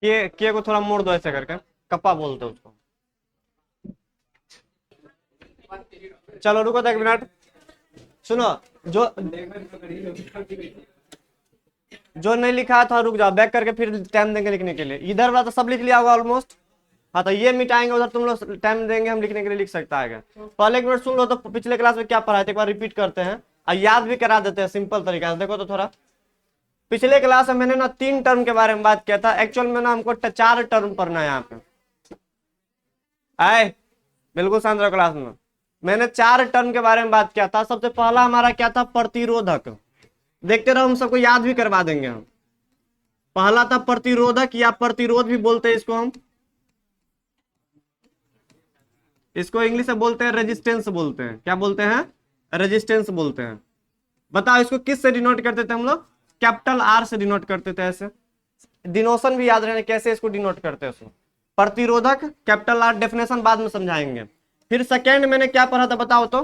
के को थोड़ा मोड़ दो ऐसे करके, कप्पा बोलते हैं उसको। चलो रुको तो 1 मिनट, सुनो। जो जो नहीं लिखा था रुक जाओ, बैक करके फिर टाइम देंगे लिखने के लिए। इधर वाला तो सब लिख लिया होगा ऑलमोस्ट। हाँ तो ये मिटाएंगे, उधर तुम लोग टाइम देंगे, हम लिखने के लिए लिख सकता है। पहले 1 मिनट सुन लो तो पिछले क्लास में क्या पढ़ा था, एक बार रिपीट करते हैं और याद भी करा देते हैं सिंपल तरीका से। देखो तो थोड़ा, पिछले क्लास में मैंने ना 3 टर्म के बारे में बात किया था, एक्चुअल में ना हमको 4 टर्म पढ़ना है यहाँ पे। आए बिल्कुल शांत रहो क्लास में। मैंने 4 टर्म के बारे में बात किया था। सबसे पहला हमारा क्या था, प्रतिरोधक। देखते रहो, हम सबको याद भी करवा देंगे हम। पहला था प्रतिरोधक या प्रतिरोध भी बोलते हैं इसको हम। इसको इंग्लिश में बोलते हैं रेजिस्टेंस बोलते हैं। क्या बोलते हैं, रेजिस्टेंस बोलते हैं। बताओ इसको किस से डिनोट करते थे हम लोग, कैपिटल आर से डिनोट करते थे। ऐसे डिनोशन भी याद रहने कैसे इसको डिनोट करते हैं उसको। प्रतिरोधक कैपिटल आर, डेफिनेशन बाद में समझाएंगे। फिर सेकेंड मैंने क्या पढ़ा था बताओ तो,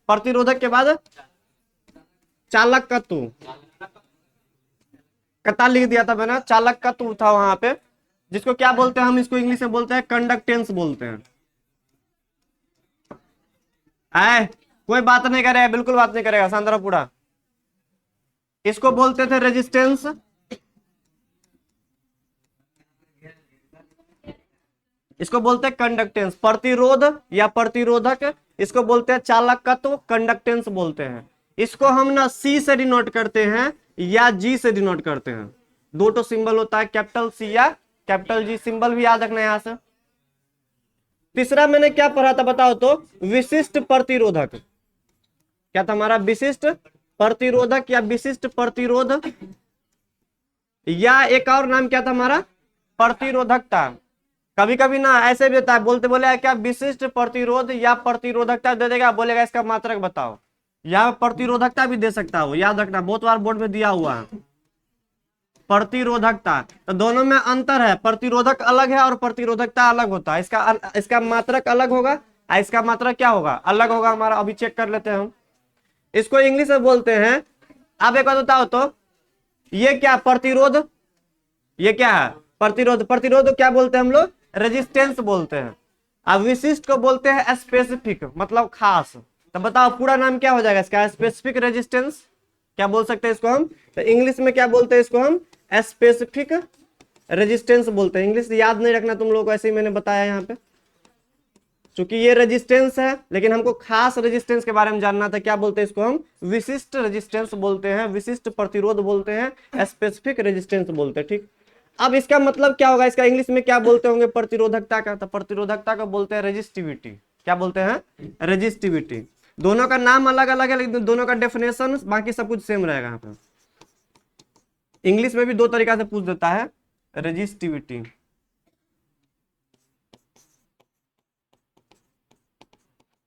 प्रतिरोधक के बाद चालकत्व, कता लिख दिया था मैंने, चालकत्व था वहां पे, जिसको क्या बोलते हैं हम, इसको इंग्लिश में बोलते हैं कंडक्टेंस बोलते हैं। आए कोई बात नहीं करेगा, बिल्कुल बात नहीं करेगा, शांत पूरा। इसको बोलते थे रेजिस्टेंस, इसको बोलते हैं कंडक्टेंस। प्रतिरोध या प्रतिरोधक, इसको बोलते हैं चालकत्व, कंडक्टेंस बोलते हैं। इसको हम ना सी से डिनोट करते हैं या जी से डिनोट करते हैं। दो तो सिंबल होता है, कैपिटल सी या कैपिटल जी, सिंबल भी याद रखना है यहां से। तीसरा मैंने क्या पढ़ा था बताओ तो, विशिष्ट प्रतिरोधक। क्या था हमारा, विशिष्ट प्रतिरोधक या विशिष्ट प्रतिरोध, या एक और नाम क्या था हमारा, प्रतिरोधकता। कभी कभी ना ऐसे भी देता है, बोलते बोले क्या विशिष्ट प्रतिरोध या प्रतिरोधकता दे देगा, बोलेगा इसका मात्रक बताओ। यहाँ प्रतिरोधकता भी दे सकता हो, याद रखना, बहुत बार बोर्ड में दिया हुआ है प्रतिरोधकता। तो दोनों में अंतर है, प्रतिरोधक अलग है और प्रतिरोधकता अलग होता है। इसका मात्रक अलग होगा और इसका मात्रक क्या होगा, अलग होगा हमारा। अभी चेक कर लेते हैं हम। इसको इंग्लिश में बोलते हैं, आप एक बात बताओ तो, ये क्या प्रतिरोध, ये क्या है प्रतिरोध। प्रतिरोध क्या बोलते हैं हम लोग, रेजिस्टेंस बोलते हैं। अब विशिष्ट को बोलते हैं स्पेसिफिक, मतलब खास। तो बताओ पूरा नाम क्या हो जाएगा इसका, स्पेसिफिक रेजिस्टेंस। क्या बोल सकते हैं इसको हम, तो इंग्लिश में क्या बोलते हैं इसको हम, स्पेसिफिक रेजिस्टेंस बोलते हैं। इंग्लिश याद नहीं रखना तुम लोगों को, ऐसे ही मैंने बताया यहाँ पे। चूंकि ये रेजिस्टेंस है लेकिन हमको खास रेजिस्टेंस के बारे में जानना था, क्या बोलते हैं इसको हम, विशिष्ट रेजिस्टेंस बोलते हैं, विशिष्ट प्रतिरोध बोलते हैं, स्पेसिफिक रेजिस्टेंस बोलते हैं। ठीक, अब इसका मतलब क्या होगा, इसका इंग्लिश में क्या बोलते होंगे प्रतिरोधकता का, तो प्रतिरोधकता को बोलते हैं रेजिस्टिविटी। क्या बोलते हैं, रेजिस्टिविटी। दोनों का नाम अलग अलग है लेकिन दोनों का डेफिनेशन बाकी सब कुछ सेम रहेगा यहाँ पे। इंग्लिश में भी 2 तरीका से पूछ देता है रेजिस्टिविटी।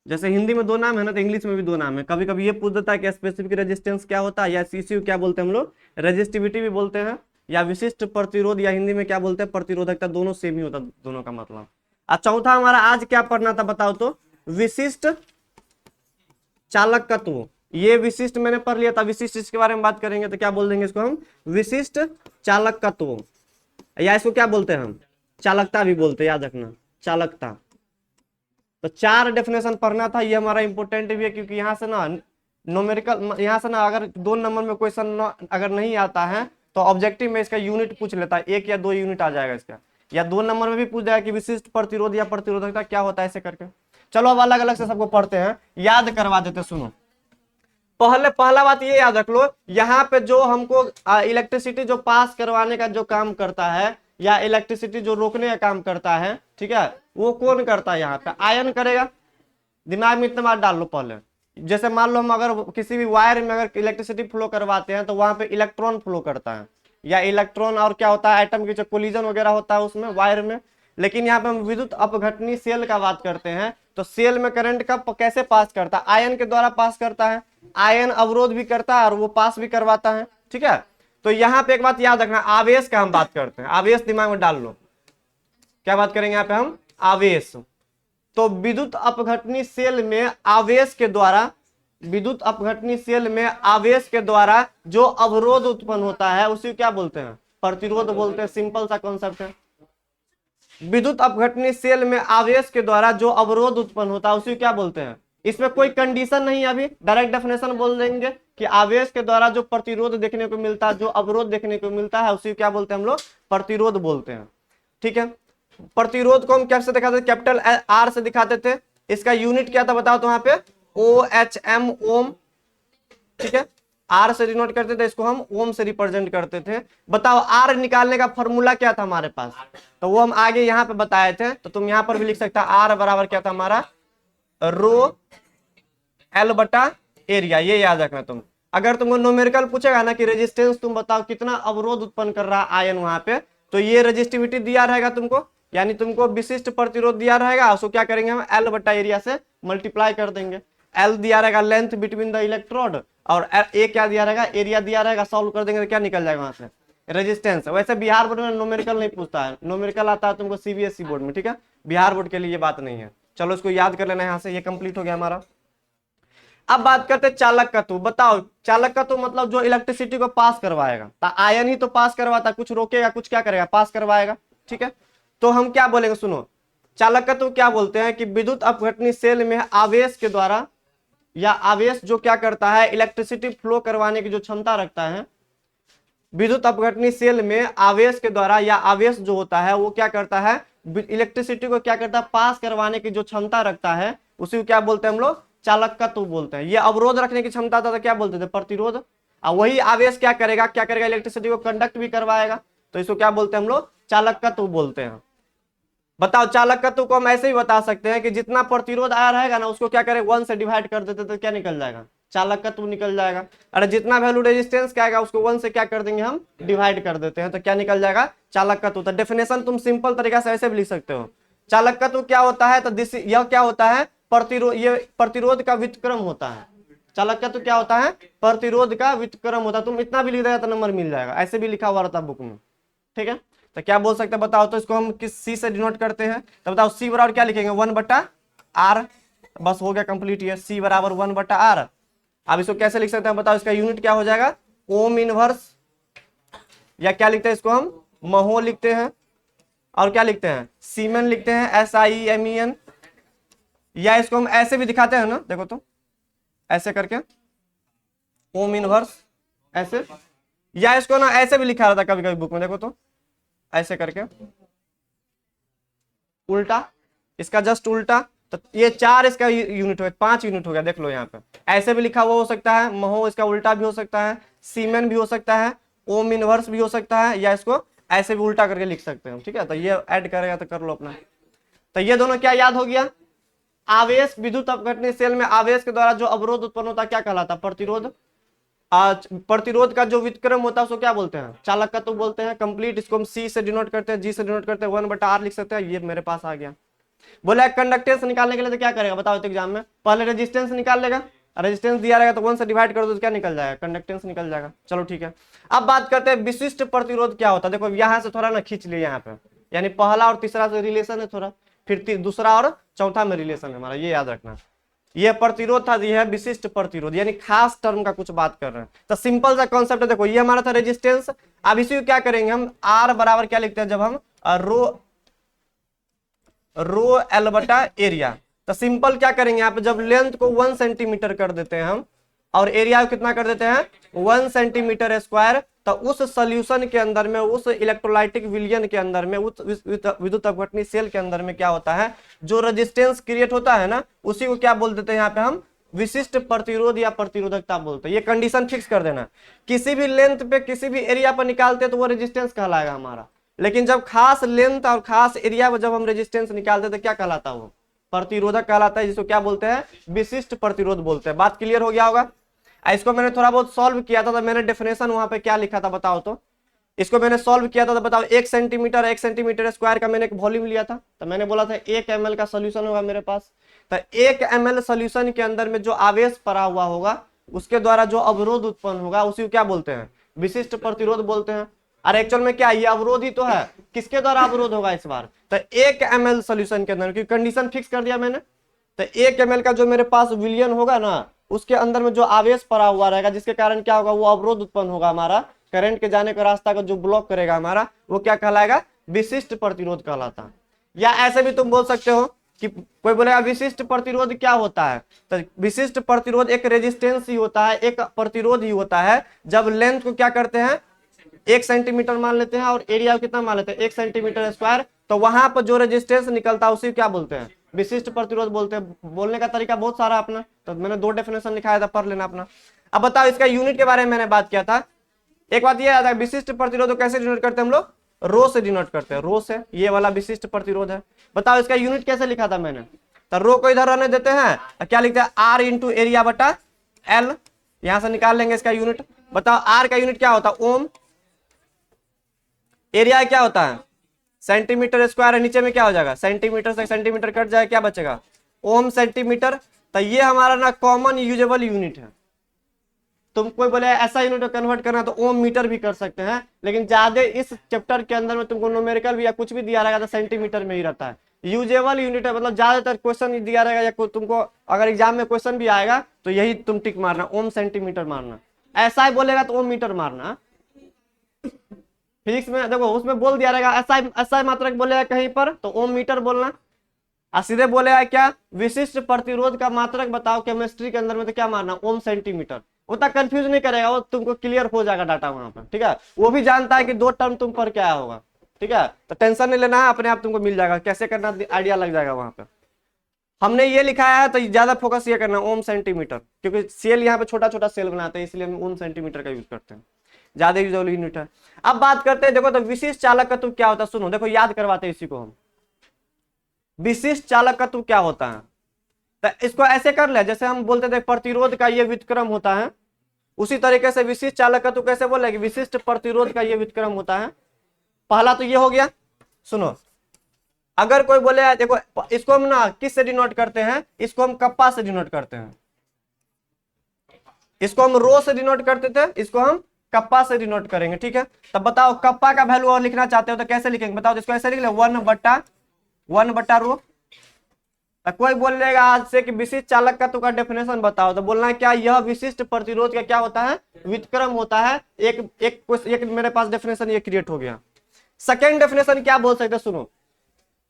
जैसे हिंदी में 2 नाम है ना, तो इंग्लिश में भी 2 नाम है। कभी कभी ये पूछ देता है कि स्पेसिफिक रेजिस्टेंस क्या होता है, या सीसीयू क्या बोलते हैं हम लोग, रेजिस्टिविटी भी बोलते हैं, या विशिष्ट प्रतिरोध, या हिंदी में क्या बोलते हैं प्रतिरोधकता। दोनों सेम ही होता है, दोनों का मतलब। चौथा हमारा आज क्या पढ़ना था बताओ तो, विशिष्ट चालकत्व। ये विशिष्ट मैंने पढ़ लिया था, विशिष्ट इसके बारे में बात करेंगे तो क्या बोल देंगे इसको हम, विशिष्ट चालकत्व, या इसको क्या बोलते हैं हम, चालकता भी बोलते हैं, याद रखना, चालकता। तो 4 डेफिनेशन पढ़ना था, ये हमारा इंपोर्टेंट भी है, क्योंकि यहाँ से ना न्यूमेरिकल, यहाँ से ना अगर 2 नंबर में क्वेश्चन अगर नहीं आता है तो ऑब्जेक्टिव में इसका यूनिट पूछ लेता है, 1 या 2 यूनिट आ जाएगा इसका, या 2 नंबर में भी पूछ जाएगा कि विशिष्ट प्रतिरोध या प्रतिरोधकता क्या होता है, ऐसे करके। चलो अब अलग अलग से सबको पढ़ते हैं, याद करवा देते। सुनो, पहला बात ये याद रख लो, यहाँ पे जो हमको इलेक्ट्रिसिटी जो पास करवाने का जो काम करता है, या इलेक्ट्रिसिटी जो रोकने का काम करता है, ठीक है, वो कौन करता है, यहाँ पे आयन करेगा। दिमाग में इतना बात डाल लो पहले। जैसे मान लो हम अगर किसी भी वायर में अगर इलेक्ट्रिसिटी फ्लो करवाते हैं तो वहां पे इलेक्ट्रॉन फ्लो करता है, या इलेक्ट्रॉन, और क्या होता है, एटम की जो कोलिजन वगैरह होता है उसमें वायर में। लेकिन यहाँ पे हम विद्युत अपघटनी सेल का बात करते हैं, तो सेल में करंट का कैसे पास करता है, आयन के द्वारा पास करता है। आयन अवरोध भी करता है और वो पास भी करवाता है, ठीक है। तो यहाँ पे एक बात याद रखना, आवेश का हम बात करते हैं, आवेश दिमाग में डाल लो। क्या बात करेंगे यहाँ पे हम, आवेश। तो विद्युत अपघटनी सेल में आवेश के द्वारा, विद्युत अपघटनी सेल में आवेश के द्वारा जो अवरोध उत्पन्न होता है उसी क्या बोलते हैं, प्रतिरोध बोलते हैं। सिंपल सा कॉन्सेप्ट है, विद्युत अपघटनी सेल में आवेश के द्वारा जो अवरोध उत्पन्न होता है उसी को क्या बोलते हैं। इसमें कोई कंडीशन नहीं है, अभी डायरेक्ट डेफिनेशन बोल देंगे कि आवेश के द्वारा जो प्रतिरोध देखने को मिलता है, जो अवरोध देखने को मिलता है, उसी को क्या बोलते हैं हम लोग, प्रतिरोध बोलते हैं। ठीक है, प्रतिरोध को हम कैसे दिखाते थे, कैपिटल आर से दिखाते थे। इसका यूनिट क्या था बताओ तो वहां पे OHM ओम। ठीक है, आर से डिनोट करते थे, इसको हम ओम से रिप्रेजेंट करते थे। बताओ आर निकालने का फॉर्मूला क्या था हमारे पास, तो वो हम आगे यहाँ पे बताए थे, तो तुम यहाँ पर भी लिख सकता आर बराबर क्या था हमारा, रो एल बटा एरिया। ये याद रखना तुम। अगर तुमको न्यूमेरिकल पूछेगा ना कि रेजिस्टेंस तुम बताओ कितना अवरोध उत्पन्न कर रहा है आयन वहां पे, तो ये रेजिस्टिविटी दिया रहेगा तुमको, यानी तुमको विशिष्ट प्रतिरोध दिया रहेगा, उसको क्या करेंगे हम एल बटा एरिया से मल्टीप्लाई कर देंगे। एल दिया रहेगा लेंथ बिटवीन द इलेक्ट्रोड, और ए क्या दिया रहेगा, एरिया दिया रहेगा, सॉल्व कर देंगे तो क्या निकल जाएगा वहां से, रेजिस्टेंस। वैसे बिहार बोर्ड में न्यूमेरिकल नहीं पूछता है, न्यूमेरिकल आता है तुमको CBSE बोर्ड में। ठीक है, बिहार बोर्ड के लिए ये बात नहीं है। चलो इसको याद कर लेना, यहाँ से ये कंप्लीट हो गया हमारा। अब बात करते हैं चालक का तत्व। बताओ चालक का तत्व मतलब जो इलेक्ट्रिसिटी को पास करवाएगा, आयन ही तो पास करवाता, कुछ रोकेगा कुछ क्या करेगा, पास करवाएगा। ठीक है, तो हम क्या बोलेंगे सुनो, चालक का तत्व क्या बोलते हैं कि विद्युत अपघटनी सेल में आवेश के द्वारा, या आवेश जो क्या करता है, इलेक्ट्रिसिटी फ्लो करवाने की जो क्षमता रखता है, विद्युत अपघटनी सेल में आवेश के द्वारा, या आवेश जो होता है वो क्या करता है, इलेक्ट्रिसिटी को क्या करता है, पास करवाने की जो क्षमता रखता है, उसी को क्या बोलते हैं हम लोग, चालक का तत्व बोलते हैं। ये अवरोध रखने की क्षमता था तो क्या बोलते थे, प्रतिरोध। और वही आवेश क्या करेगा, इलेक्ट्रिसिटी को कंडक्ट भी करवाएगा, तो इसको क्या बोलते हैं हम लोग, चालक का तत्व बोलते हैं। बताओ चालक का तत्व को हम ऐसे ही बता सकते हैं कि जितना प्रतिरोध आया रहेगा ना, उसको क्या करें 1 से डिवाइड कर देते तो क्या निकल जाएगा, चालक का तत्व निकल जाएगा। अरे जितना वैल्यू रेजिस्टेंस का आएगा उसको 1 से क्या कर देंगे हम, डिवाइड कर देते हैं, तो क्या निकल जाएगा, चालक का तत्व। तो डेफिनेशन तुम सिंपल तरीका से ऐसे भी लिख सकते हो, चालक का तत्व क्या होता है, तो यह क्या होता है, प्रतिरोध, ये प्रतिरोध का व्युत्क्रम होता है। चालक का तत्व क्या होता है, प्रतिरोध का व्युत्क्रम होता है। तुम इतना भी लिख देगा तो नंबर मिल जाएगा, ऐसे भी लिखा हुआ रहता बुक में। ठीक है, तो क्या बोल सकते हैं बताओ, तो इसको हम किस सी से डिनोट करते हैं, तो बताओ सी बराबर क्या लिखेंगे, 1/r। बस हो गया कंप्लीट, ये सी बराबर 1/r। अब इसको कैसे लिख सकते हैं बताओ, इसका यूनिट क्या हो जाएगा, ओम इनवर्स, या क्या लिखते हैं इसको हम, महो लिखते हैं, और क्या लिखते हैं, सीमेन लिखते हैं, SIEMEN। या इसको हम ऐसे भी दिखाते हैं ना, देखो तो ऐसे करके ओम इनवर्स ऐसे, या इसको ना ऐसे भी लिखा रहता कभी कभी बुक में, देखो तो ऐसे करके उल्टा, इसका जस्ट उल्टा। तो ये 4 इसका यूनिट हो गया, 5 यूनिट हो गया, देख लो यहाँ पे ऐसे भी लिखा हुआ हो सकता है, महो इसका उल्टा भी हो सकता है, सीमेन भी हो सकता है, ओम इनवर्स भी हो सकता है, या इसको ऐसे भी उल्टा करके लिख सकते हैं। ठीक है, तो ये ऐड करेगा तो कर लो अपना। तो ये दोनों क्या याद हो गया, आवेश, विद्युत अपघटनी सेल में आवेश के द्वारा जो अवरोध उत्पन्न होता है क्या कहलाता है, प्रतिरोध। प्रतिरोध का जो व्युत्क्रम होता है उसको क्या बोलते हैं, चालक का तत्व बोलते हैं। कंप्लीट, इसको हम सी से डिनोट करते हैं, जी से डिनोट करते हैं, 1/r लिख सकते हैं। ये मेरे पास आ गया। बोला कंडक्टेंस निकालने के लिए तो क्या करेगा बताओ, तो एग्जाम में पहले रेजिस्टेंस निकाल लेगा, रेजिस्टेंस दिया रहेगा तो 1 से डिवाइड कर दो तो क्या निकल जाएगा, कंडक्टेंस निकल जाएगा। चलो ठीक है, अब बात करते हैं विशिष्ट प्रतिरोध क्या होता है। देखो यहाँ से थोड़ा ना खींच लिया यहाँ पे, यानी पहला और तीसरा से रिलेशन है थोड़ा, फिर दूसरा और चौथा में रिलेशन है हमारा, ये याद रखना। ये प्रतिरोध था, ये है विशिष्ट प्रतिरोध, यानी खास टर्म का कुछ बात कर रहे हैं। तो सिंपल सा कॉन्सेप्ट है, देखो ये हमारा था रेजिस्टेंस। अब इसी को क्या करेंगे हम, आर बराबर क्या लिखते हैं, जब हम रो एल बटा एरिया। तो सिंपल क्या करेंगे यहाँ पे, जब लेंथ को 1 सेंटीमीटर कर देते हैं हम, और एरिया को कितना कर देते हैं 1 सेंटीमीटर स्क्वायर, तो उस सोल्यूशन के अंदर में, उस इलेक्ट्रोलाइटिक विलयन के अंदर में, उस विद्युत अपघटनी सेल के अंदर में क्या होता है, जो रेजिस्टेंस क्रिएट होता है ना, उसी को क्या बोल देते हैं यहाँ पे हम, विशिष्ट प्रतिरोध या प्रतिरोधकता बोलते हैं। ये कंडीशन फिक्स कर देना, किसी भी लेंथ पे किसी भी एरिया पर निकालते हैं तो वो रेजिस्टेंस कहलाएगा हमारा, लेकिन जब खास लेंथ और खास एरिया पर जब हम रेजिस्टेंस निकालते हैं तो क्या कहलाता है, वो प्रतिरोधक कहलाता है, जिसको क्या बोलते हैं, विशिष्ट प्रतिरोध बोलते हैं। बात क्लियर हो गया होगा। इसको मैंने थोड़ा बहुत सॉल्व किया था, तो मैंने डेफिनेशन वहां पे क्या लिखा था बताओ तो, इसको मैंने सॉल्व किया था तो बताओ, 1 सेंटीमीटर स्क्वायर का मैंने एक वॉल्यूम लिया था, तो मैंने बोला था 1 ml का सोल्यूशन होगा मेरे पास। तो 1 ml सोल्यूशन के अंदर में जो आवेश पड़ा हुआ होगा, उसके द्वारा जो अवरोध उत्पन्न होगा, उसी को क्या बोलते हैं, विशिष्ट प्रतिरोध बोलते हैं। अरे एक्चुअल में क्या, ये अवरोध ही तो है, किसके द्वारा अवरोध होगा इस बार, तो 1 ml सोल्यूशन के अंदर, क्योंकि कंडीशन फिक्स कर दिया मैंने। तो 1 ml का जो मेरे पास विलयन होगा ना, उसके अंदर में जो आवेश पड़ा हुआ रहेगा, जिसके कारण क्या होगा, वो अवरोध उत्पन्न होगा हमारा, करंट के जाने का रास्ता का जो ब्लॉक करेगा हमारा, वो क्या कहलाएगा, विशिष्ट प्रतिरोध कहलाता है। या ऐसे भी तुम बोल सकते हो कि कोई बोलेगा विशिष्ट प्रतिरोध क्या होता है, तो विशिष्ट प्रतिरोध एक रेजिस्टेंस ही होता है, एक प्रतिरोध ही होता है जब लेंथ को क्या करते हैं 1 सेंटीमीटर मान लेते हैं और एरिया कितना मान लेते हैं 1 सेंटीमीटर स्क्वायर, तो वहां पर जो रेजिस्टेंस निकलता है उसी क्या बोलते हैं विशिष्ट प्रतिरोध बोलते हैं। बोलने का तरीका बहुत सारा अपना, तो मैंने 2 डेफिनेशन लिखाया था, पढ़ लेना अपना। अब बताओ इसका यूनिट के बारे में मैंने बात किया था। एक बात यह आता है विशिष्ट प्रतिरोध को कैसे डिनोट करते हैं हम लोग, रो से डिनोट करते हैं, रो से, ये वाला विशिष्ट प्रतिरोध है। बताओ इसका यूनिट कैसे लिखा था मैंने, तो रो को इधर रहने देते हैं, क्या लिखते हैं आर इंटू एरिया बटा एल, यहां से निकाल लेंगे इसका यूनिट। बताओ आर का यूनिट क्या होता है ओम, एरिया क्या होता है सेंटीमीटर स्क्वायर है, नीचे में क्या हो जाएगा सेंटीमीटर से सेंटीमीटर कट जाएगा, क्या बचेगा ओम सेंटीमीटर। तो ये हमारा ना कॉमन यूजेबल यूनिट है। तुम कोई बोले ऐसा यूनिट कन्वर्ट करना तो ओम मीटर भी कर सकते हैं, लेकिन ज्यादा इस चैप्टर के अंदर में तुमको न्यूमेरिकल भी या कुछ भी दिया रहेगा तो सेंटीमीटर में ही रहता है। यूजेबल यूनिट है, मतलब ज्यादातर क्वेश्चन दिया रहेगा या तुमको अगर एग्जाम में क्वेश्चन भी आएगा तो यही तुम टिक मारना, ओम सेंटीमीटर मारना। ऐसा ही बोलेगा तो ओम मीटर मारना। फिजिक्स में देखो उसमें बोल दिया रहेगा ऐसा मात्रक बोलेगा कहीं पर तो ओम मीटर बोलना, और सीधे बोलेगा क्या विशिष्ट प्रतिरोध का मात्रक बताओ केमिस्ट्री के अंदर में तो क्या मारना ओम सेंटीमीटर। उतना कंफ्यूज नहीं करेगा वो, तुमको क्लियर हो जाएगा डाटा वहां पर, ठीक है। वो भी जानता है कि 2 टर्म तुम पर क्या होगा, ठीक है, तो टेंशन नहीं लेना है, अपने आप तुमको मिल जाएगा कैसे करना, आइडिया लग जाएगा वहां पर। हमने ये लिखाया है तो ज्यादा फोकस ये करना ओम सेंटीमीटर, क्योंकि सेल यहाँ पे छोटा छोटा सेल बनाते हैं इसलिए हम ओम सेंटीमीटर का यूज करते हैं, ज्यादा यूजेबल यूनिट है। अब बात करते हैं, देखो तो विशिष्ट चालकत्व क्या होता है, सुनो देखो याद करवाते हैं इसी को हम। विशिष्ट चालकत्व क्या होता है, तो इसको ऐसे कर ले जैसे हम बोलते थे प्रतिरोध का ये व्युत्क्रम होता है, उसी तरीके से विशिष्ट चालकत्व कैसे बोले कि विशिष्ट प्रतिरोध का ये व्युत्क्रम होता है। पहला तो ये हो गया, सुनो अगर कोई बोले देखो इसको हम ना किस से डिनोट करते हैं, इसको हम कप्पा से डिनोट करते हैं, इसको हम रो से डिनोट करते थे, इसको हम कप्पा से डिनोट करेंगे, ठीक है। तब बताओ कप्पा का वैल्यू और लिखना चाहते हो तो कैसे लिखेंगे, बताओ इसको ऐसे लिख ले 1/1 रो। तो कोई बोलेगा आज से कि विशिष्ट चालकत्व का डेफिनेशन बताओ, तो बोलना है क्या यह विशिष्ट प्रतिरोध का क्या होता है व्युत्क्रम होता है। एक मेरे पास डेफिनेशन ये क्रिएट हो गया। सेकेंड डेफिनेशन क्या बोल सकते, सुनो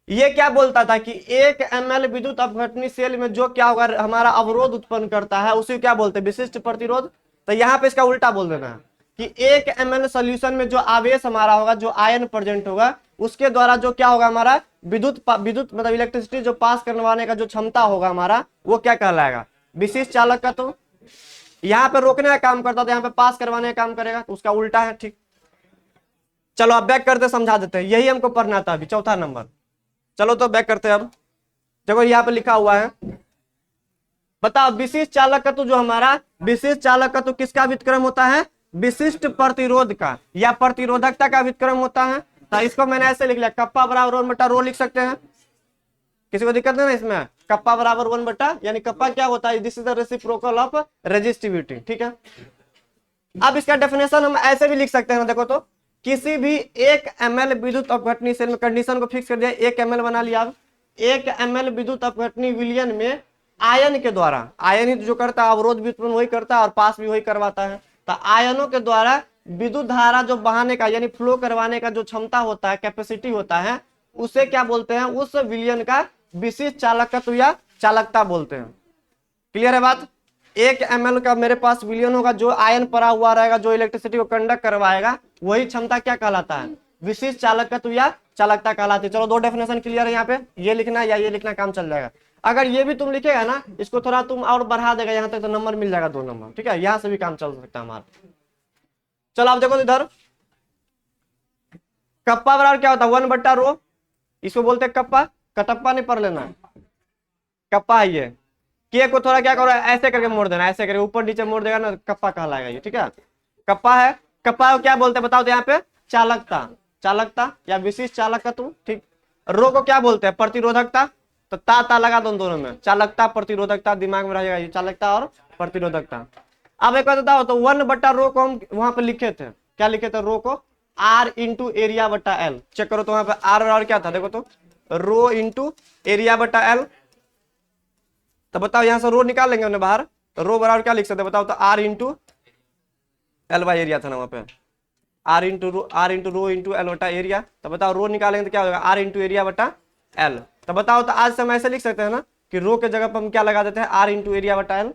ये क्या बोलता था कि 1 ml विद्युत अपघटनी सेल में जो क्या होगा हमारा अवरोध उत्पन्न करता है उसी क्या बोलते हैं विशिष्ट प्रतिरोध। तो यहाँ पे इसका उल्टा बोल देना है कि 1 ml सोल्यूशन में जो आवेश हमारा होगा, जो आयन प्रेजेंट होगा, उसके द्वारा जो क्या होगा हमारा विद्युत मतलब इलेक्ट्रिसिटी जो पास करवाने का जो क्षमता होगा हमारा, वो क्या कहलाएगा विशिष्ट चालकत्व। यहाँ पे रोकने का काम करता था, यहाँ पे पास करवाने का काम करेगा, तो उसका उल्टा है, ठीक। चलो अब बैक करते समझा देते हैं, यही हमको पढ़ना था अभी, चौथा नंबर। चलो तो बैक करते हैं। अब देखो यहाँ पे लिखा हुआ है, बताओ विशिष्ट चालकत्व जो हमारा विशिष्ट चालकत्व किसका व्युत्क्रम होता है, विशिष्ट प्रतिरोध का या प्रतिरोधकता का व्युत्क्रम होता है। तो इसको मैंने ऐसे लिख लिया कप्पा बराबर 1/रो लिख सकते हैं, किसी को दिक्कत नहीं ना इसमें, कप्पा बराबर 1 यानी कप्पा क्या होता है this is the reciprocal of resistivity, ठीक है। अब इसका डेफिनेशन हम ऐसे भी लिख सकते हैं, देखो तो किसी भी 1 ml विद्युत अपघटनी सेल में, कंडीशन को फिक्स कर दिया 1 ml बना लिया। अब 1 ml विद्युत अपघटनी विलयन में आयन के द्वारा, आयन ही जो करता है अवरोध भी उत्पन्न वही करता है और पास भी वही करवाता है, तो आयनों के द्वारा विद्युत धारा जो बहाने का यानी फ्लो करवाने का जो क्षमता होता है, कैपेसिटी होता है, उसे क्या बोलते हैं, उस विलयन का विशिष्ट चालकत्व या चालकता बोलते हैं। क्लियर है बात। 1 ml का मेरे पास विलयन होगा, जो आयन पड़ा हुआ रहेगा, जो इलेक्ट्रिसिटी को कंडक्ट करवाएगा, वही क्षमता क्या कहलाता है विशिष्ट चालकत्व या चालकता कहलाती है। चलो 2 डेफिनेशन क्लियर है, यहाँ पे ये लिखना या ये लिखना काम चल जाएगा। अगर ये भी तुम लिखेगा ना, इसको थोड़ा तुम और बढ़ा देगा यहाँ तक तो नंबर मिल जाएगा 2 नंबर, ठीक है, यहाँ से भी काम चल सकता है हमारा। चलो आप देखो इधर कप्पा बराबर क्या होता है 1/रो, इसको बोलते हैं कप्पा, कटप्पा नहीं पढ़ लेना, कप्पा है ये। के को थोड़ा क्या करो ऐसे करके मोड़ देना, ऐसे करके ऊपर नीचे मोड़ देगा ना, कप्पा कहलाएगा ये, ठीक है। कप्पा है, कप्पा को क्या बोलते हैं बताओ तो यहाँ पे चालकता, चालकता या विशिष्ट चालकत्व, ठीक। रो को क्या बोलते हैं प्रतिरोधकता, तो ता लगा दो दोनों में, चालकता प्रतिरोधकता दिमाग में रहेगा, ये चालकता और प्रतिरोधकता। अब एक बात बताओ तो 1/रो को हम वहां पे लिखे थे, क्या लिखे थे, रो को R इंटू एरिया बटा एल। चेक करो तो वहां पे R और क्या था, देखो तो रो इंटू एरिया बटा एल। तो बताओ यहां से रो निकाल लेंगे हमने बाहर, तो रो बराबर क्या लिख सकते हैं बताओ तो R into L by area था ना वहां पे, R into rho into L बटा एरिया। तो बताओ रो निकालेंगे तो क्या होगा R इंटू एरिया बटा एल। तो बताओ, तो आज से हम ऐसे लिख सकते हैं ना कि रो के जगह पर हम क्या लगा देते हैं, आर इंटू एरिया बटा एल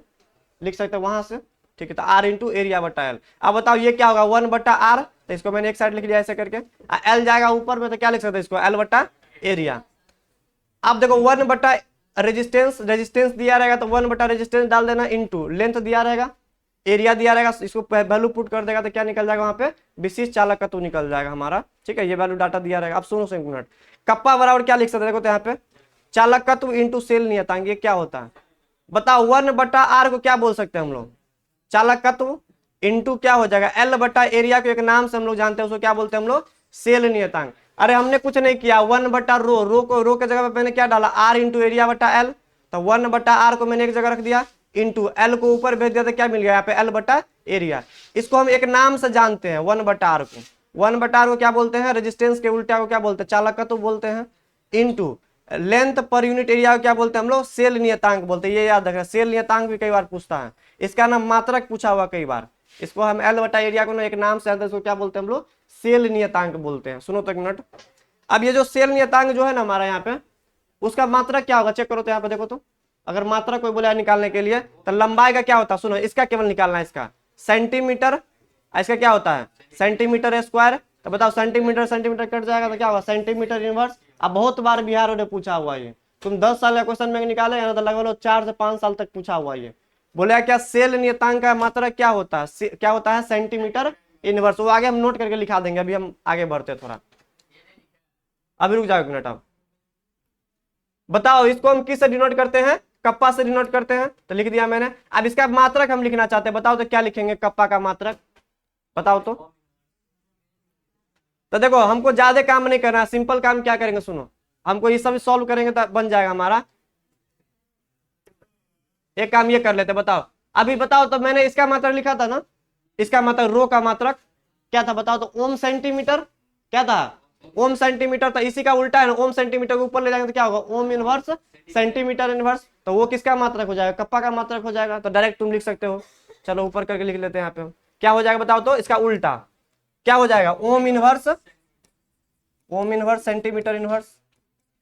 लिख सकते हैं वहां से। ठीक है, तो आर इंटू एरिया बटा एल। अब बताओ ये क्या होगा, 1/r, तो इसको मैंने एक साइड लिख लिया ऐसे करके, एल जाएगा ऊपर में, तो क्या लिख सकते हैं इसको, एल बटा एरिया। अब देखो 1/, रेजिस्टेंस, रेजिस्टेंस दिया रहेगा तो 1/, रेजिस्टेंस डाल देना, इंटू लेंथ दिया रहेगा, एरिया दिया रहेगा, इसको वैल्यू पुट कर देगा तो क्या निकल जाएगा वहां पे, विशिष्ट चालक का तो निकल जाएगा हमारा। ठीक है, ये वैल्यू डाटा दिया रहेगा। अब सुनो एक मिनट, कप्पा बराबर क्या लिख सकते हैं, देखो तो यहाँ पे चालक का तो इंटू सेल नियतांक, ये क्या होता है बताओ, 1/r को क्या बोल सकते हैं हम लोग, चालक का तो इंटू क्या हो जाएगा, एल बटा एरिया को एक नाम से हम लोग जानते हैं, उसको क्या बोलते हैं हम लोग, सेल नियतांक। अरे हमने कुछ नहीं किया, 1/रो, रो के जगह पे मैंने क्या डाला, आर इंटू एरिया बटा एल, तो 1/r को मैंने एक जगह रख दिया, इंटू एल को ऊपर भेज दिया, तो क्या मिल गया यहाँ पे, एल बटा एरिया। इसको हम एक नाम से जानते हैं 1/r को, 1/r को क्या बोलते हैं, रेजिस्टेंस के उल्टा को क्या बोलते हैं, चालक का तो बोलते हैं, into length per unit area को क्या बोलते हैं हम लोग, सेल नियतांक बोलते हैं। ये याद रखना, सेल नियतांक भी कई बार पूछता है, इसका नाम मात्रक पूछा हुआ कई बार। इसको हम एल बटा एरिया को ना एक नाम से जानते हैं, इसको क्या बोलते हैं हम लोग, सेल नियतांक बोलते हैं। सुनो तो एक मिनट, अब ये जो सेल नियतांक जो है ना हमारा यहाँ पे, उसका मात्रक क्या होगा, चेक करो तो यहाँ पे देखो तो, अगर मात्रा कोई बोला निकालने के लिए तो लंबाई का क्या होता है, सुनो इसका केवल निकालना है, इसका सेंटीमीटर, इसका क्या होता है सेंटीमीटर स्क्वायर। तो बताओ सेंटीमीटर सेंटीमीटर कट जाएगा तो क्या होगा, सेंटीमीटर इनवर्स। अब बहुत बार बिहार ने पूछा हुआ ये, तुम 10 साल का क्वेश्चन में निकाले ना, तो लगभग 4 से 5 साल तक पूछा हुआ ये। बोले क्या, सेल नियतांक का मात्रा क्या होता है, क्या होता है सेंटीमीटर इनवर्स। वो आगे हम नोट करके लिखा देंगे, अभी हम आगे बढ़ते हैं थोड़ा, अभी रुक जाओ एक मिनट। अब बताओ इसको हम किस से डिनोट करते हैं, कप्पा से डिनोट करते हैं, तो लिख दिया मैंने। अब इसका मात्रक हम लिखना चाहते हैं, बताओ तो क्या लिखेंगे कप्पा का मात्रक, बताओ तो देखो हमको ज्यादा काम नहीं करना, सिंपल काम क्या करेंगे सुनो, हमको ये सब सॉल्व करेंगे तो बन जाएगा हमारा। एक काम ये कर लेते, बताओ अभी, बताओ तो मैंने इसका मात्रक लिखा था ना, इसका मात्रक रो का मात्रक क्या था बताओ तो, ओम सेंटीमीटर, क्या था ओम सेंटीमीटर। तो इसी का उल्टा है ना, ओम सेंटीमीटर को ऊपर ले जाएंगे तो क्या होगा, ओम इनवर्स सेंटीमीटर इनवर्स। तो वो किसका मात्रक हो जाएगा, कप्पा का मात्रक हो जाएगा। तो डायरेक्ट तुम लिख सकते हो, चलो ऊपर करके लिख लेते हैं यहाँ पे, क्या हो जाएगा बताओ तो, इसका उल्टा क्या हो जाएगा, ohm inverse, ohm inverse centimetre inverse.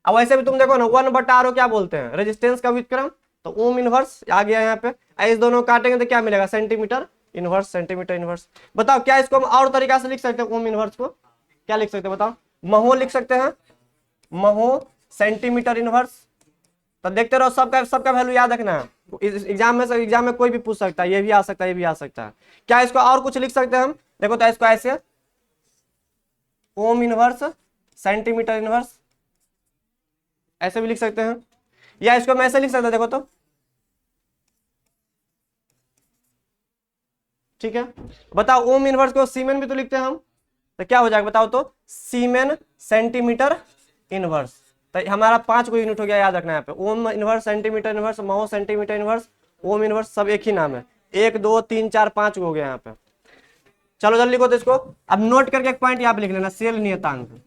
अब वैसे भी तुम देखो ना, 1/r क्या बोलते हैं, रेजिस्टेंस का व्युत्क्रम, तो ओम इनवर्स आ गया यहाँ पे। इस दोनों काटेंगे तो क्या मिलेगा, सेंटीमीटर इनवर्स सेंटीमीटर इनवर्स। बताओ क्या इसको हम और तरीका से लिख सकते हैं, ओम इनवर्स को क्या लिख सकते हैं बताओ, महो लिख सकते हैं, महो सेंटीमीटर इनवर्स। तो देखते रहो, सबका सबका वैल्यू याद रखना है, एग्जाम में कोई भी पूछ सकता है, ये भी आ सकता है, ये भी आ सकता है। क्या इसको और कुछ लिख सकते हैं हम, देखो तो इसको ऐसे, ओम इनवर्स सेंटीमीटर इनवर्स, ऐसे भी लिख सकते हैं, या इसको मैं ऐसे लिख सकता, देखो तो ठीक है। बताओ ओम इनवर्स को सीमेन भी तो लिखते हैं हम, तो क्या हो जाएगा बताओ तो, सीमेन सेंटीमीटर इनवर्स। तो हमारा 5 को यूनिट हो गया, याद रखना है यहाँ पे, ओम इनवर्स सेंटीमीटर इनवर्स, महो सेंटीमीटर इनवर्स, ओम इनवर्स, सब एक ही नाम है, 1 2 3 4 5 हो गया यहाँ पे। चलो जल्दी लिखो तो इसको, अब नोट करके एक पॉइंट यहाँ पे लिख लेना, सेल नियतांक।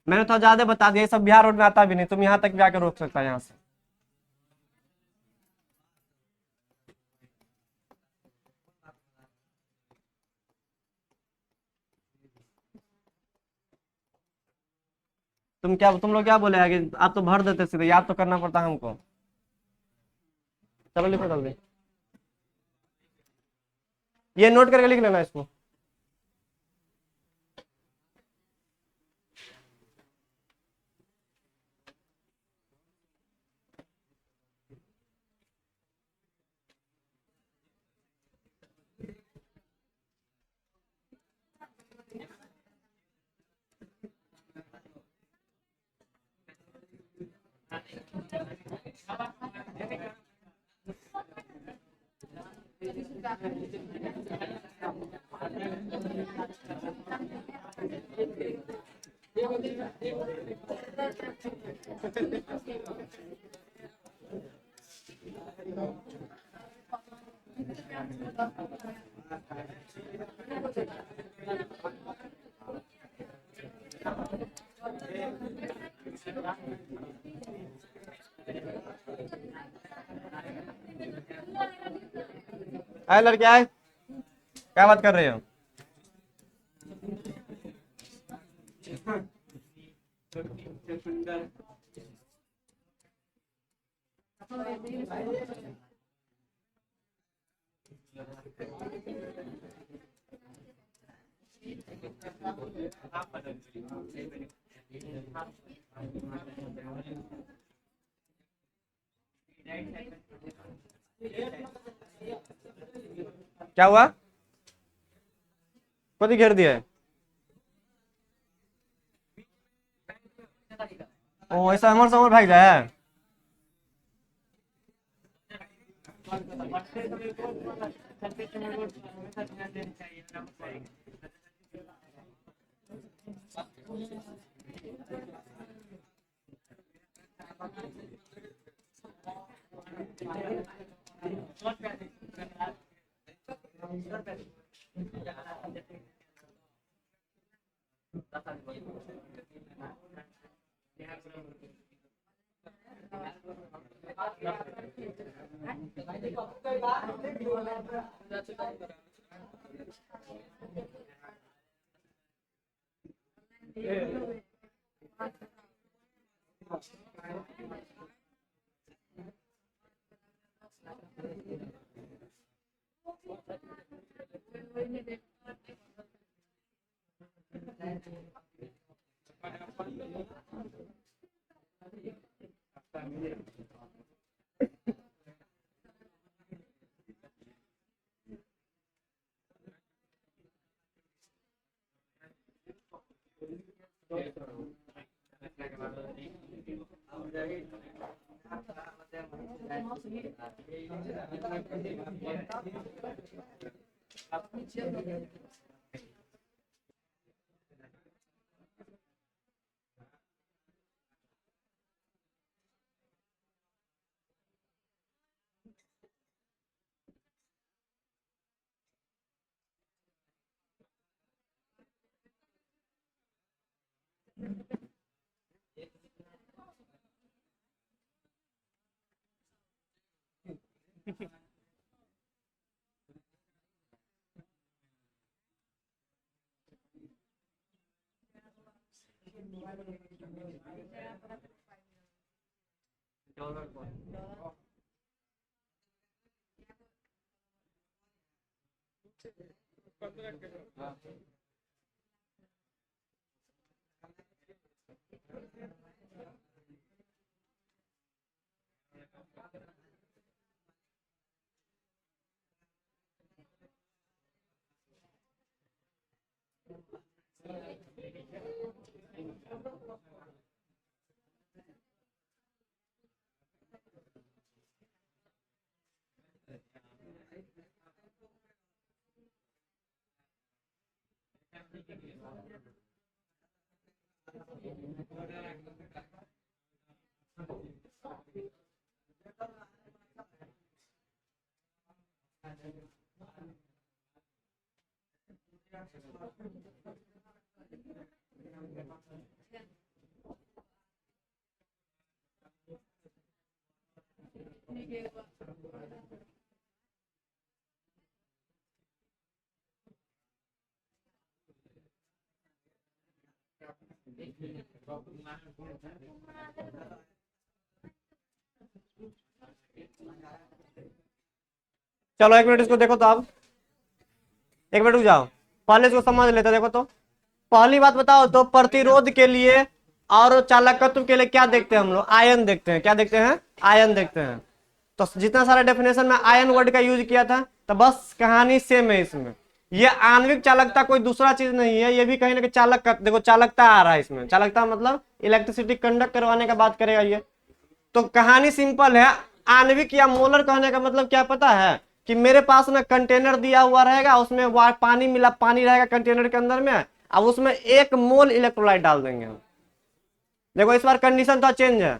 मैंने तो ज्यादा बता दिया, ये सब बिहार रोड में आता भी नहीं, तुम यहाँ तक भी आकर रोक सकता है यहाँ से। तुम लोग क्या बोले कि आप तो भर देते सीधे, याद तो करना पड़ता हमको। चलो लिखो जल्दी, ये नोट करके लिख लेना इसको। आए लड़के आए, क्या बात कर रहे हो? क्या हुआ? कथी घेर दिया है? ओ ऐसा हमर समर भाग जाए। चलो एक मिनट इसको देखो तो आप, एक मिनट रुक जाओ, पहले इसको समझ लेते देखो तो। पहली बात बताओ तो, प्रतिरोध के लिए और चालकत्व के लिए क्या देखते हैं हम लोग? आयन देखते हैं। क्या देखते हैं? आयन देखते हैं। तो जितना सारा डेफिनेशन में आयन वर्ड का यूज किया था, तो बस कहानी सेम है इसमें। ये आणविक चालकता कोई दूसरा चीज नहीं है, ये भी कहीं ना कहीं चालक, देखो चालकता आ रहा है इसमें। चालकता मतलब इलेक्ट्रिसिटी कंडक्ट करवाने का बात करेगा ये। तो कहानी सिंपल है। आणविक या मोलर कहने का मतलब क्या पता है? कि मेरे पास में कंटेनर दिया हुआ रहेगा, उसमें पानी मिला, पानी रहेगा कंटेनर के अंदर में, अब उसमें 1 मोल इलेक्ट्रोलाइट डाल देंगे हम। देखो इस बार कंडीशन तो चेंज है।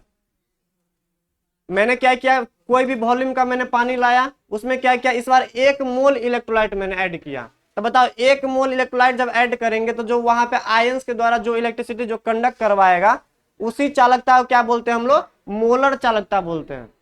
मैंने क्या किया, कोई भी वॉल्यूम का मैंने पानी लाया, उसमें क्या किया, इस बार 1 मोल इलेक्ट्रोलाइट मैंने ऐड किया। तो बताओ 1 मोल इलेक्ट्रोलाइट जब ऐड करेंगे तो जो वहां पे आयंस के द्वारा जो इलेक्ट्रिसिटी जो कंडक्ट करवाएगा, उसी चालकता को क्या बोलते हैं हम लोग? मोलर चालकता बोलते हैं।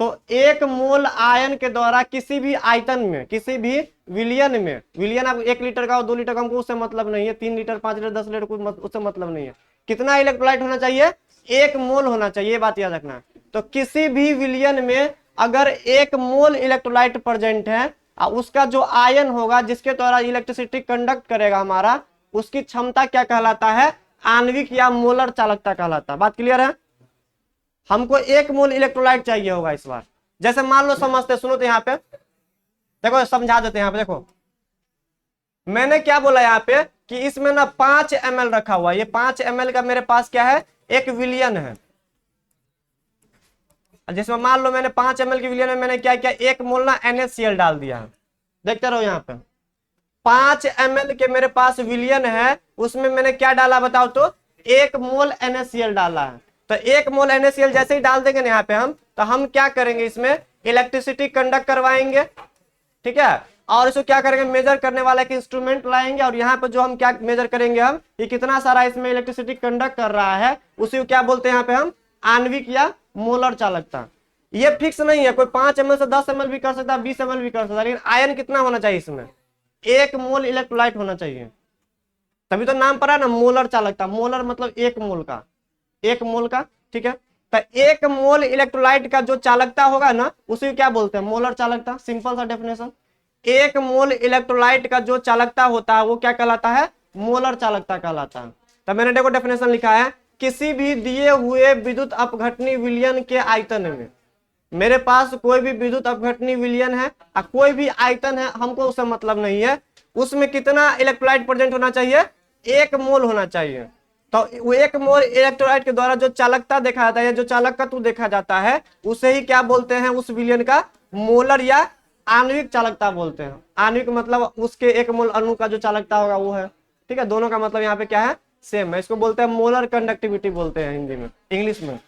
तो 1 मोल आयन के द्वारा किसी भी आयतन में, किसी भी विलियन में, विलियन आप 1 लीटर का और 2 लीटर का, हमको उससे मतलब नहीं है, 3 लीटर 5 लीटर 10 लीटर उससे मतलब नहीं है, कितना इलेक्ट्रोलाइट होना चाहिए, 1 मोल होना चाहिए, ये बात याद रखना। तो किसी भी विलियन में अगर 1 मोल इलेक्ट्रोलाइट प्रेजेंट है, उसका जो आयन होगा जिसके द्वारा इलेक्ट्रिसिटी कंडक्ट करेगा हमारा, उसकी क्षमता क्या कहलाता है, आणविक या मोलर चालकता कहलाता है। बात क्लियर है। हमको 1 मोल इलेक्ट्रोलाइट चाहिए होगा इस बार। जैसे मान लो, समझते, सुनो तो यहाँ पे देखो, समझा देते हैं। यहाँ पे देखो, मैंने क्या बोला यहाँ पे कि इसमें ना 5 ml रखा हुआ है। ये 5 ml का मेरे पास क्या है, एक विलियन है। जिसमें मान लो मैंने 5 ml की विलियन में मैंने क्या किया, 1 मोल ना NaCl डाल दिया है। देखते रहो यहाँ पे, 5 ml के मेरे पास विलियन है, उसमें मैंने क्या डाला बताओ तो, 1 मोल NaCl डाला है। तो 1 मोल NaCl जैसे ही डाल देंगे ना यहाँ पे हम, तो हम क्या करेंगे, इसमें इलेक्ट्रिसिटी कंडक्ट करवाएंगे, ठीक है। और इसको क्या करेंगे, मेजर करने वाला एक इंस्ट्रूमेंट लाएंगे, और यहाँ पे जो हम क्या मेजर करेंगे, हम ये कितना सारा इसमें इलेक्ट्रिसिटी कंडक्ट कर रहा है, उसी को क्या बोलते हैं यहाँ पे हम, आणविक या मोलर चालकता। ये फिक्स नहीं है, कोई 5 ml से 10 ml भी कर सकता है, 20 ml भी कर सकता है, लेकिन आयन कितना होना चाहिए इसमें, 1 मोल इलेक्ट्रोलाइट होना चाहिए। तभी तो नाम पड़ा ना मोलर चालकता, मोलर मतलब 1 मोल का, 1 मोल का, ठीक है। तो 1 मोल इलेक्ट्रोलाइट का जो चालकता होगा ना, उसी को क्या बोलते हैं, मोलर चालकता। सिंपल सा डेफिनेशन, 1 मोल इलेक्ट्रोलाइट का जो चालकता होता है वो क्या कहलाता है, मोलर चालकता कहलाता है। तो मैंने देखो डेफिनेशन लिखा है, किसी भी दिए हुए विद्युत अपघटनी विलयन के आयतन में, मेरे पास कोई भी विद्युत अपघटनी विलयन है, कोई भी आयतन है, हमको उससे मतलब नहीं है, उसमें कितना इलेक्ट्रोलाइट प्रेजेंट होना चाहिए, 1 मोल होना चाहिए। तो वो 1 मोल इलेक्ट्रोलाइट के द्वारा जो चालकता देखा जाता है, जो चालकत्व देखा जाता है, उसे ही क्या बोलते हैं, उस विलयन का मोलर या आणविक चालकता बोलते हैं। आणविक मतलब उसके 1 मोल अणु का जो चालकता होगा वो है, ठीक है। दोनों का मतलब यहाँ पे क्या है, सेम है। इसको बोलते हैं मोलर कंडक्टिविटी बोलते हैं हिंदी में, इंग्लिश में।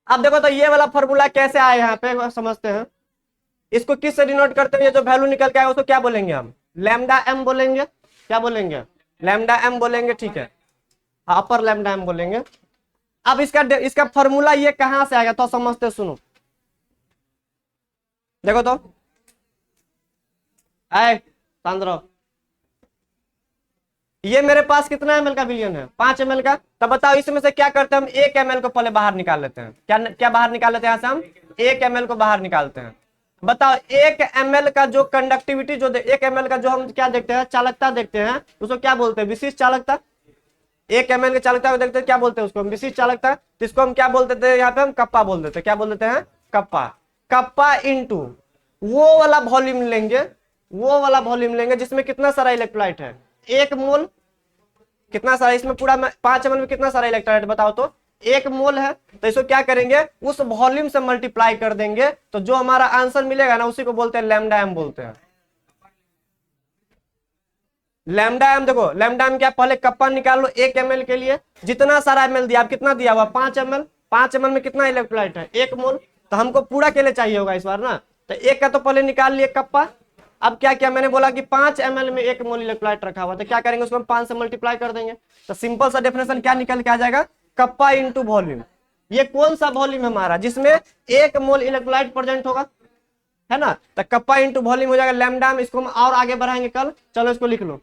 अब देखो तो ये वाला फॉर्मूला कैसे आया यहाँ पे समझते हैं। इसको किस से डिनोट करते हैं, ये जो वैल्यू निकल के आया उसको क्या बोलेंगे हम, लैम्डा एम बोलेंगे। क्या बोलेंगे, लैम्डा एम बोलेंगे, ठीक है, अपर लैम्डा एम बोलेंगे। अब इसका फॉर्मूला ये कहां से आएगा तो समझते, सुनो देखो तो, शांत, ये मेरे पास कितना ml का विलियन है, 5 ml का। तब बताओ इसमें से क्या करते हैं हम, 1 ml को पहले बाहर निकाल लेते हैं। क्या क्या बाहर निकाल लेते हैं, यहाँ से हम 1 ml को बाहर निकालते हैं। बताओ 1 ml का जो कंडक्टिविटी, जो 1 ml का जो हम क्या देखते हैं, चालकता देखते हैं, उसको क्या बोलते हैं, विशिष्ट चालकता। 1 ml की चालकता को देखते हैं, क्या बोलते हैं उसको, विशिष्ट चालकता। तो इसको हम क्या बोलते थे, यहाँ पे हम कप्पा बोल देते हैं। क्या बोल देते हैं, कप्पा। कप्पा इंटू वो वाला वॉल्यूम लेंगे, वो वाला वॉल्यूम लेंगे जिसमें कितना सारा इलेक्ट्रोलाइट है, 1 मोल। कितना सारा इसमें, पूरा 5 ml में कितना सारा इलेक्ट्रोलाइट बताओ तो, 1 मोल है। तो इसको क्या करेंगे, उस वॉल्यूम से मल्टीप्लाई कर देंगे, तो जो हमारा आंसर मिलेगा ना, उसी को बोलते हैं लैम्डा एम बोलते हैं। लैम्डा एम देखो, लैम्डा एम क्या, पहले कप्पा निकाल लो 1 ml के लिए, जितना सारा ml दिया, आप कितना दिया हुआ 5 ml, 5 ml में कितना इलेक्ट्रोलाइट है, 1 मोल। तो हमको पूरा के लिए चाहिए होगा इस बार ना, तो 1 का तो पहले निकाल लिए कप्पा। अब क्या किया, मैंने बोला कि 5 ml में 1 मोल इलेक्ट्रोलाइट रखा हुआ, तो क्या करेंगे, उसको हम 5 से मल्टीप्लाई कर देंगे। तो सिंपल सा डेफिनेशन क्या निकल के आ जाएगा, कप्पा इंटू वॉल्यूम। ये कौन सा वॉल्यूम हमारा, जिसमें 1 मोल इलेक्ट्रोलाइट प्रेजेंट होगा, है ना। तो कप्पा इंटू वॉल्यूम हो जाएगा लैम्डा। इसको हम और आगे बढ़ाएंगे कल, चलो इसको लिख लो।